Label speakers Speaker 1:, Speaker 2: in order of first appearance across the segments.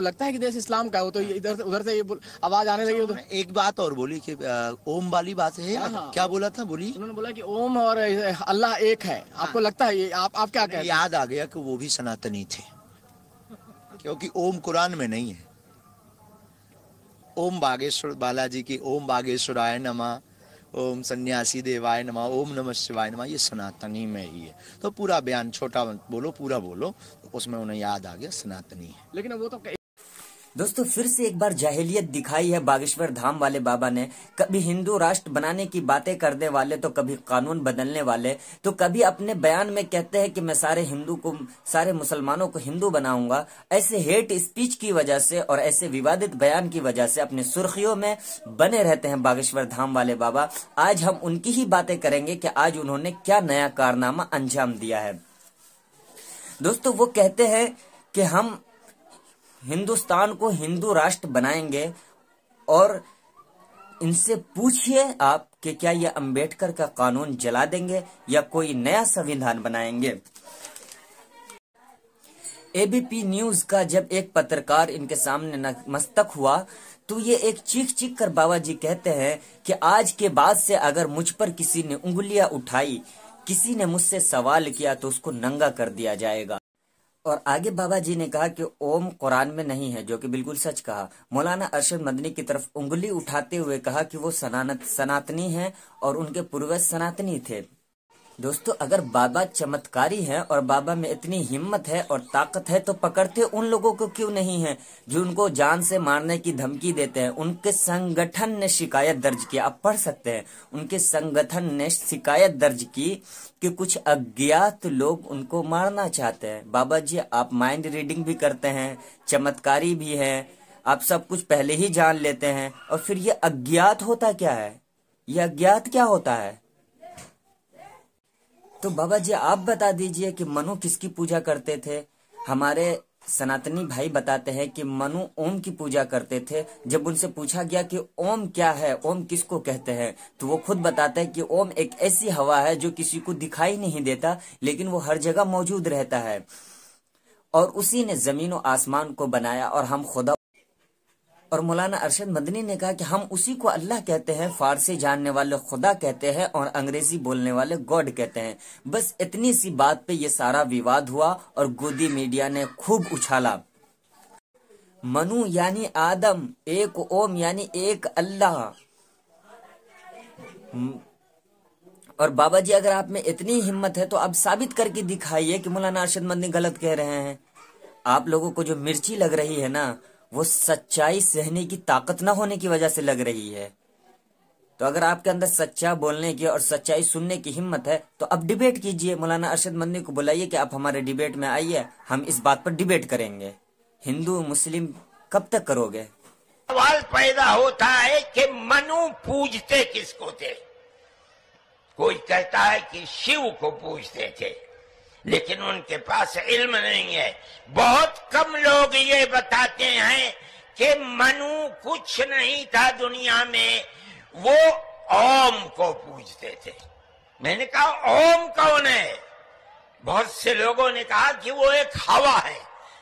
Speaker 1: लगता है कि देश इस्लाम का हो, तो इधर उधर से ये आवाज आने लगी। तो
Speaker 2: एक बात और बोली कि ओम वाली बात है।
Speaker 1: हाँ।
Speaker 2: क्या बोला था, बोली?
Speaker 1: उन्होंने बोला कि ओम और अल्लाह एक है। आपको लगता है ये? आप क्या कहते हैं?
Speaker 2: याद आ गया कि वो भी सनातनी थे, क्योंकि ओम कुरान में नहीं है। ओम बागेश्वर बालाजी की ओम बागेश्वराय नमः, ओम सन्यासी देवाय नमः, ओम नमः शिवाय नमः, ये सनातनी में ही है। तो पूरा बयान छोटा बोलो, पूरा बोलो, तो उसमें उन्हें याद आ गया सनातनी है।
Speaker 1: लेकिन वो तो
Speaker 3: दोस्तों फिर से एक बार जाहिलियत दिखाई है बागेश्वर धाम वाले बाबा ने। कभी हिंदू राष्ट्र बनाने की बातें करने वाले, तो कभी कानून बदलने वाले, तो कभी अपने बयान में कहते हैं कि मैं सारे मुसलमानों को हिंदू बनाऊंगा। ऐसे हेट स्पीच की वजह से और ऐसे विवादित बयान की वजह से अपने सुर्खियों में बने रहते हैं बागेश्वर धाम वाले बाबा। आज हम उनकी ही बातें करेंगे कि आज उन्होंने क्या नया कारनामा अंजाम दिया है। दोस्तों वो कहते हैं कि हम हिंदुस्तान को हिंदू राष्ट्र बनाएंगे, और इनसे पूछिए आप कि क्या ये अंबेडकर का कानून जला देंगे या कोई नया संविधान बनाएंगे। एबीपी न्यूज का जब एक पत्रकार इनके सामने नतमस्तक हुआ, तो ये एक चीख चीख कर बाबा जी कहते हैं कि आज के बाद से अगर मुझ पर किसी ने उंगलियां उठाई, किसी ने मुझसे सवाल किया, तो उसको नंगा कर दिया जाएगा। और आगे बाबा जी ने कहा कि ओम कुरान में नहीं है, जो कि बिल्कुल सच कहा। मौलाना अरशद मदनी की तरफ उंगली उठाते हुए कहा कि वो सनातनी हैं और उनके पूर्वज सनातनी थे। दोस्तों अगर बाबा चमत्कारी हैं और बाबा में इतनी हिम्मत है और ताकत है, तो पकड़ते उन लोगों को क्यों नहीं है जो उनको जान से मारने की धमकी देते हैं। उनके संगठन ने शिकायत दर्ज की, आप पढ़ सकते हैं। उनके संगठन ने शिकायत दर्ज की कि कुछ अज्ञात लोग उनको मारना चाहते हैं। बाबा जी आप माइंड रीडिंग भी करते हैं, चमत्कारी भी हैं, आप सब कुछ पहले ही जान लेते हैं, और फिर ये अज्ञात होता क्या है? ये अज्ञात क्या होता है? तो बाबा जी आप बता दीजिए कि मनु किसकी पूजा करते थे। हमारे सनातनी भाई बताते हैं कि मनु ओम की पूजा करते थे। जब उनसे पूछा गया कि ओम क्या है, ओम किसको कहते हैं, तो वो खुद बताते हैं कि ओम एक ऐसी हवा है जो किसी को दिखाई नहीं देता, लेकिन वो हर जगह मौजूद रहता है, और उसी ने जमीन और आसमान को बनाया, और हम खुदा। और मौलाना अरशद मदनी ने कहा कि हम उसी को अल्लाह कहते हैं, फारसी जानने वाले खुदा कहते हैं, और अंग्रेजी बोलने वाले गॉड कहते हैं। बस इतनी सी बात पे ये सारा विवाद हुआ और गोदी मीडिया ने खूब उछाला। मनु यानी आदम, एक ओम यानी एक अल्लाह। और बाबा जी अगर आप में इतनी हिम्मत है तो आप साबित करके दिखाइए कि मौलाना अरशद मदनी गलत कह रहे हैं। आप लोगों को जो मिर्ची लग रही है ना, वो सच्चाई सहने की ताकत ना होने की वजह से लग रही है। तो अगर आपके अंदर सच्चा बोलने की और सच्चाई सुनने की हिम्मत है, तो अब डिबेट कीजिए। मौलाना अरशद मदनी को बुलाइए कि आप हमारे डिबेट में आइए, हम इस बात पर डिबेट करेंगे। हिंदू मुस्लिम कब तक करोगे?
Speaker 4: सवाल पैदा होता है कि मनु पूजते किसको थे। कोई कहता है कि शिव को पूजते थे, लेकिन उनके पास इल्म नहीं है। बहुत कम लोग ये बताते हैं कि मनु कुछ नहीं था दुनिया में, वो ओम को पूजते थे। मैंने कहा ओम कौन है? बहुत से लोगों ने कहा कि वो एक हवा है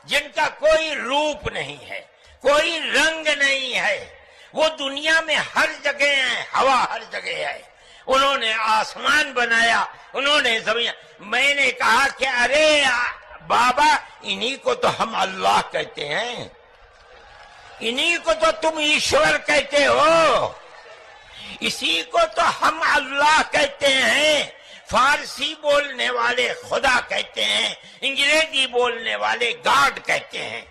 Speaker 4: जिनका कोई रूप नहीं है, कोई रंग नहीं है, वो दुनिया में हर जगह है, हवा हर जगह है। उन्होंने आसमान बनाया, उन्होंने जमीन। मैंने कहा कि अरे बाबा, इन्हीं को तो हम अल्लाह कहते हैं, इन्हीं को तो तुम ईश्वर कहते हो, इसी को तो हम अल्लाह कहते हैं। फारसी बोलने वाले खुदा कहते हैं, अंग्रेजी बोलने वाले गॉड कहते हैं।